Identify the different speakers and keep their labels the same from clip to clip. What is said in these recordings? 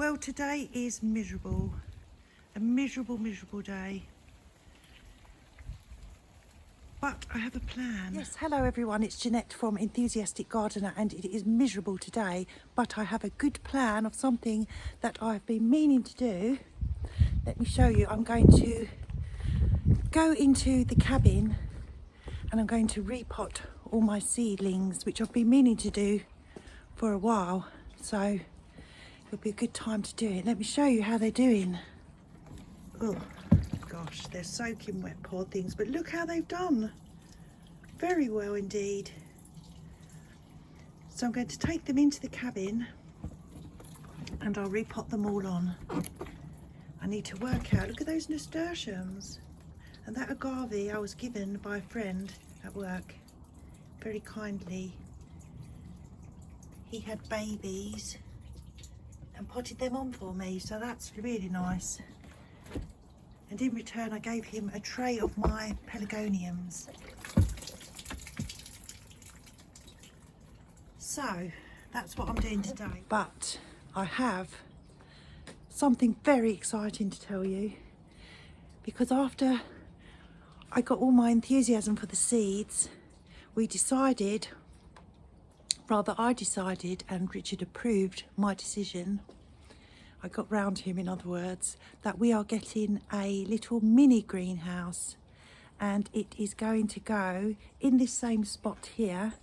Speaker 1: Well, today is miserable. A miserable day. But I have a plan. Yes, hello everyone, it's Janette from Enthusiastic Gardener, and it is miserable today, but I have a good plan of something that I've been meaning to do. Let me show you. I'm going to go into the cabin and I'm going to repot all my seedlings, which I've been meaning to do for a while, so it'll be a good time to do it. Let me show you how they're doing. Oh gosh, they're soaking wet, poor things, but look how they've done. Very well indeed. So I'm going to take them into the cabin and I'll repot them all on. I need to work out, look at those nasturtiums. And that agave I was given by a friend at work, very kindly. He had babies and potted them on for me, so that's really nice. And in return I gave him a tray of my pelargoniums. So that's what I'm doing today. But I have something very exciting to tell you, because after I got all my enthusiasm for the seeds, I decided, and Richard approved my decision, I got round to him in other words, that we are getting a little mini greenhouse, and it is going to go in this same spot here.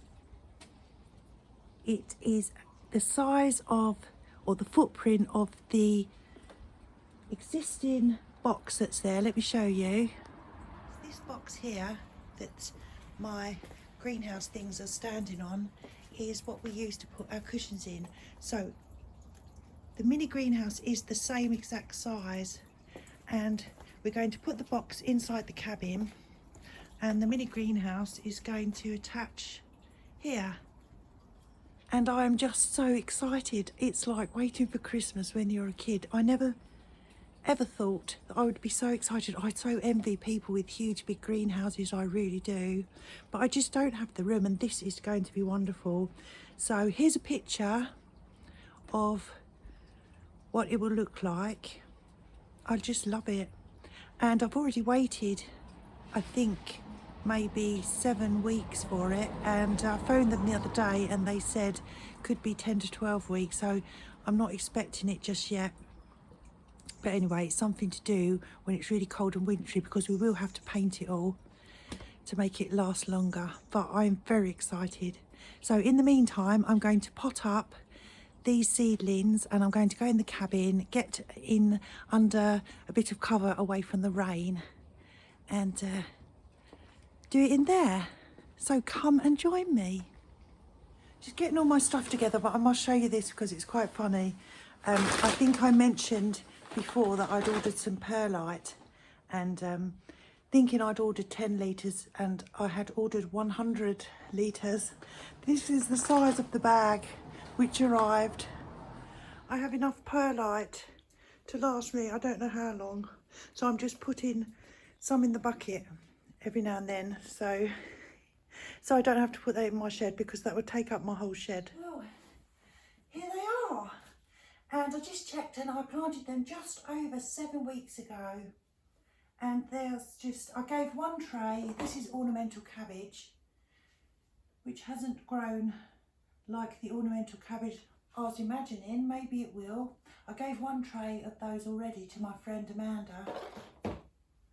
Speaker 1: It is the size of, or the footprint of, the existing box that's there. Let me show you. This box here that my greenhouse things are standing on is what we use to put our cushions in. So the mini greenhouse is the same exact size, and we're going to put the box inside the cabin, and the mini greenhouse is going to attach here. And I am just so excited. It's like waiting for Christmas when you're a kid. I never ever thought that I would be so excited. I so envy people with huge big greenhouses, I really do, but I just don't have the room, and this is going to be wonderful. So here's a picture of what it will look like. I just love it, and I've already waited, I think maybe 7 weeks for it, and I phoned them the other day and they said could be 10 to 12 weeks, so I'm not expecting it just yet. But anyway, it's something to do when it's really cold and wintry, because we will have to paint it all to make it last longer. But I'm very excited. So in the meantime, I'm going to pot up these seedlings and I'm going to go in the cabin, get in under a bit of cover away from the rain, and do it in there. So come and join me. Just getting all my stuff together, but I must show you this because it's quite funny. I think I mentioned before that I'd ordered some perlite, and thinking I'd ordered 10 litres, and I had ordered 100 litres. This is the size of the bag which arrived. I have enough perlite to last me I don't know how long, so I'm just putting some in the bucket every now and then, so I don't have to put that in my shed, because that would take up my whole shed. Well, here they are. And I just checked, and I planted them just over 7 weeks ago. And there's just, I gave one tray, this is ornamental cabbage, which hasn't grown like the ornamental cabbage I was imagining. Maybe it will. I gave one tray of those already to my friend Amanda.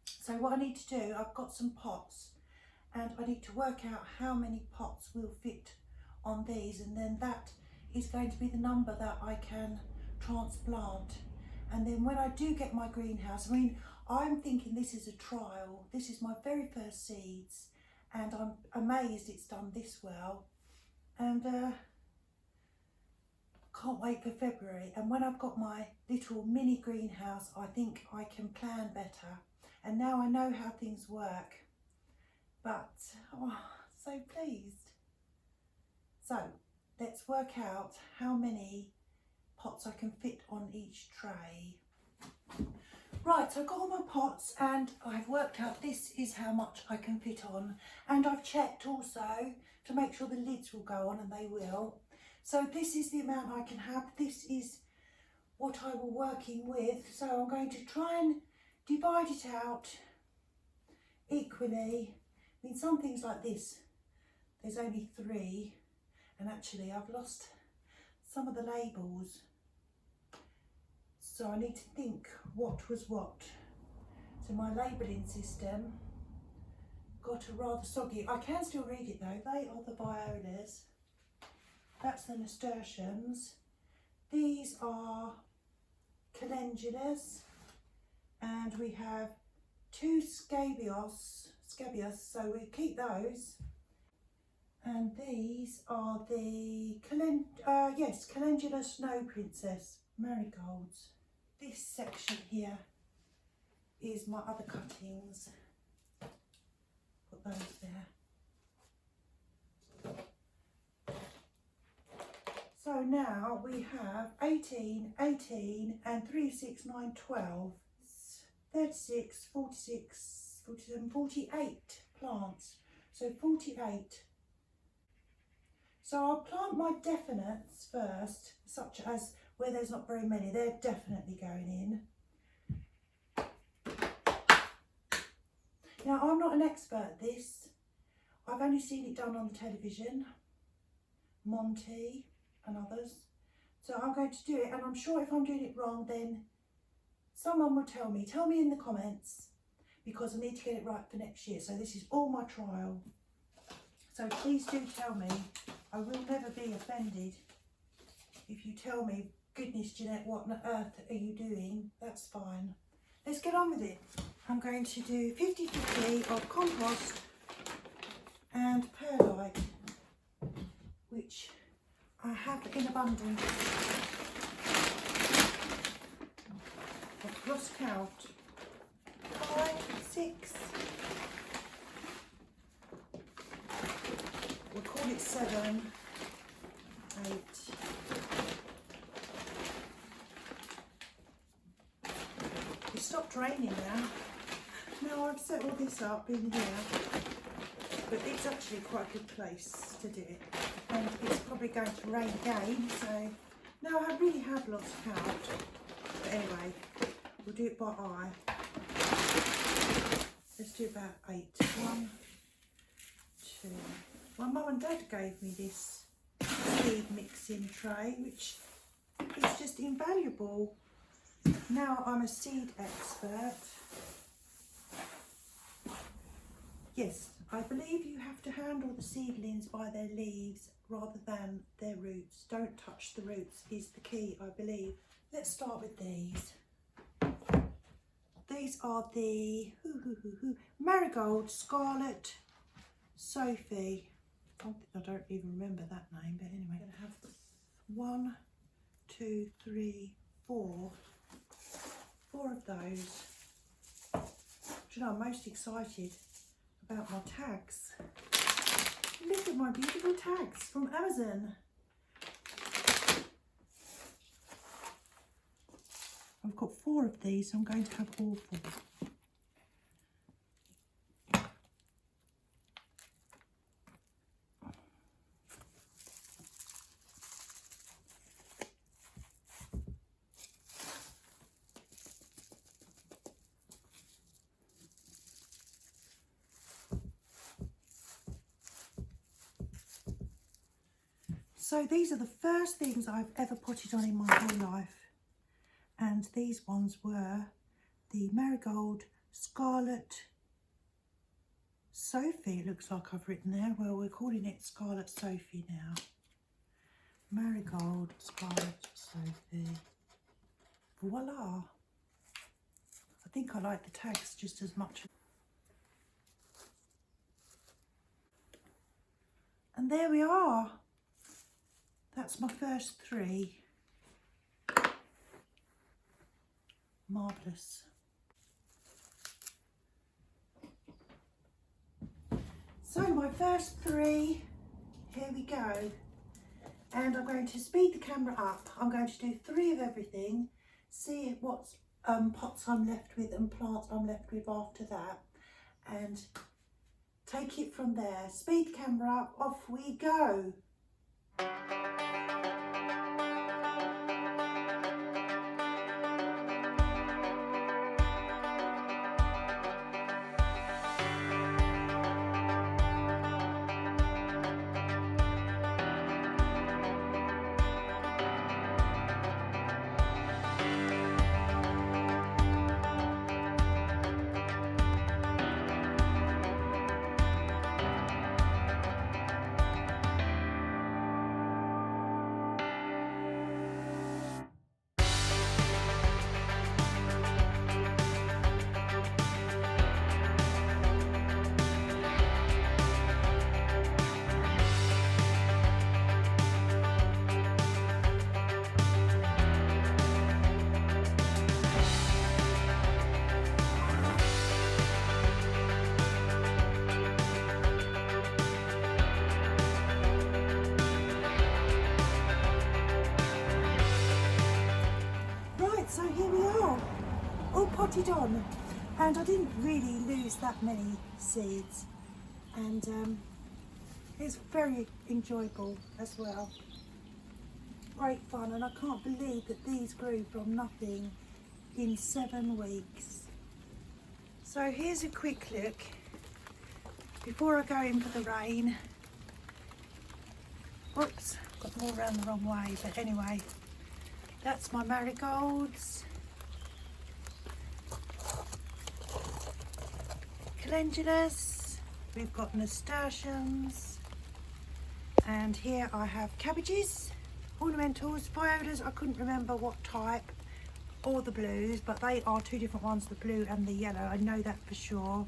Speaker 1: So what I need to do, I've got some pots, and I need to work out how many pots will fit on these, and then that is going to be the number that I can transplant. And then when I do get my greenhouse, I mean, I'm thinking this is a trial. This is my very first seeds, and I'm amazed it's done this well, and can't wait for February. And when I've got my little mini greenhouse, I think I can plan better. And now I know how things work, but oh, so pleased. So let's work out how many pots I can fit on each tray. Right, so I've got all my pots and I've worked out this is how much I can fit on, and I've checked also to make sure the lids will go on, and they will. So this is the amount I can have. This is what I were working with. So I'm going to try and divide it out equally. I mean, some things like this, there's only 3, and actually I've lost some of the labels. So I need to think what was what. So my labelling system got a rather soggy. I can still read it though. They are the violas. That's the nasturtiums. These are calendulas, and we have 2 scabios, so we keep those. And these are the Calendula Snow Princess Marigolds. This section here is my other cuttings. Put those there. So now we have 18, 18 and 3, 6, 9, 12, 36, 46, 47, 48 plants. So 48. So I'll plant my definites first, such as where there's not very many. They're definitely going in. Now, I'm not an expert at this. I've only seen it done on the television, Monty and others. So I'm going to do it, and I'm sure if I'm doing it wrong, then someone will tell me. Tell me in the comments, because I need to get it right for next year. So this is all my trial. So please do tell me. I will never be offended if you tell me, goodness Janette, what on earth are you doing? That's fine. Let's get on with it. I'm going to do 50-50 of compost and perlite, which I have in abundance. I've lost count. 5, 6. We'll call it 7, 8. It stopped raining now. Now I've set all this up in here, but it's actually quite a good place to do it. And it's probably going to rain again, so no, I really have lost count. But anyway, we'll do it by eye. Let's do about 8. 1, 2. My mum and dad gave me this seed mixing tray, which is just invaluable. Now I'm a seed expert. Yes, I believe you have to handle the seedlings by their leaves rather than their roots. Don't touch the roots is the key, I believe. Let's start with these. These are the Marigold Scarlet Sophie. I don't even remember that name, but anyway, I'm going to have 1, 2, 3, 4 of those. Do you know, I'm most excited about my tags. Look at my beautiful tags from Amazon. I've got 4 of these, so I'm going to have all 4. So these are the first things I've ever potted on in my whole life. And these ones were the Marigold Scarlet Sophie, it looks like I've written there. Well, we're calling it Scarlet Sophie now. Marigold Scarlet Sophie. Voila. I think I like the tags just as much. And there we are. That's my first 3. Marvellous. So my first 3, here we go. And I'm going to speed the camera up. I'm going to do 3 of everything, see what pots I'm left with and plants I'm left with after that, and take it from there. Speed the camera up, off we go. potted on, and I didn't really lose that many seeds, and it's very enjoyable as well. Great fun, and I can't believe that these grew from nothing in 7 weeks. So here's a quick look before I go in for the rain. Oops, got more around the wrong way, but anyway, that's my marigolds, calendulas, we've got nasturtiums, and here I have cabbages, ornamentals, violas. I couldn't remember what type, or the blues, but they are 2 different ones, the blue and the yellow, I know that for sure.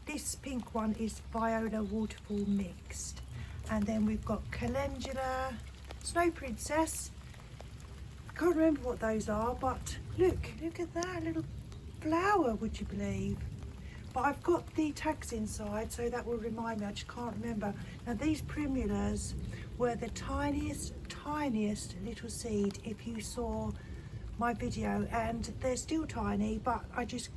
Speaker 1: This pink one is viola waterfall mixed, and then we've got calendula, snow princess. I can't remember what those are, but look at that little flower, would you believe? But I've got the tags inside, so that will remind me, I just can't remember. Now these primulas were the tiniest little seed if you saw my video, and they're still tiny, but I just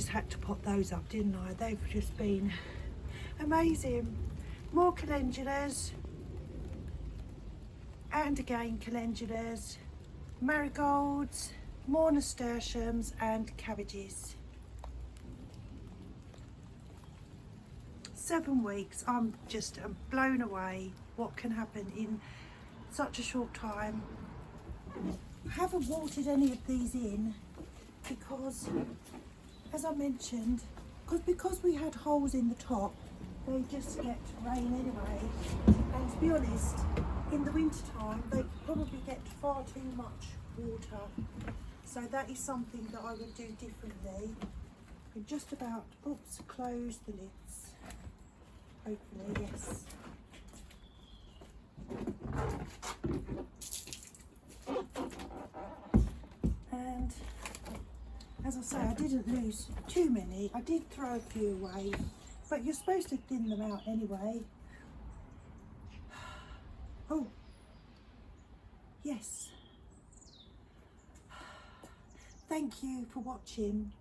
Speaker 1: had to pop those up, didn't I? They've just been amazing. More calendulas, and again calendulas, marigolds, more nasturtiums and cabbages. 7 weeks, I'm blown away what can happen in such a short time. I haven't watered any of these in because, as I mentioned, because we had holes in the top, they just get rain anyway. And to be honest, in the winter time, they probably get far too much water. So that is something that I would do differently. And just about, oops, close the lids. Hopefully, yes. And as I say, I didn't lose too many. I did throw a few away, but you're supposed to thin them out anyway. Oh, yes. Thank you for watching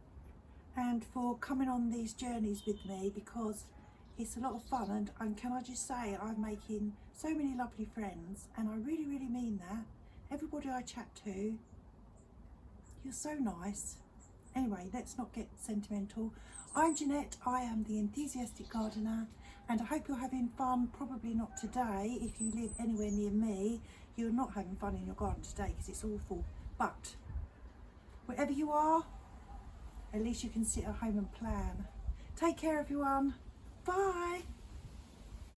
Speaker 1: and for coming on these journeys with me, because it's a lot of fun, and can I just say, I'm making so many lovely friends, and I really mean that. Everybody I chat to, you're so nice. Anyway, let's not get sentimental. I'm Janette, I am the enthusiastic gardener, and I hope you're having fun. Probably not today. If you live anywhere near me, you're not having fun in your garden today because it's awful. But wherever you are, at least you can sit at home and plan. Take care, everyone. Bye.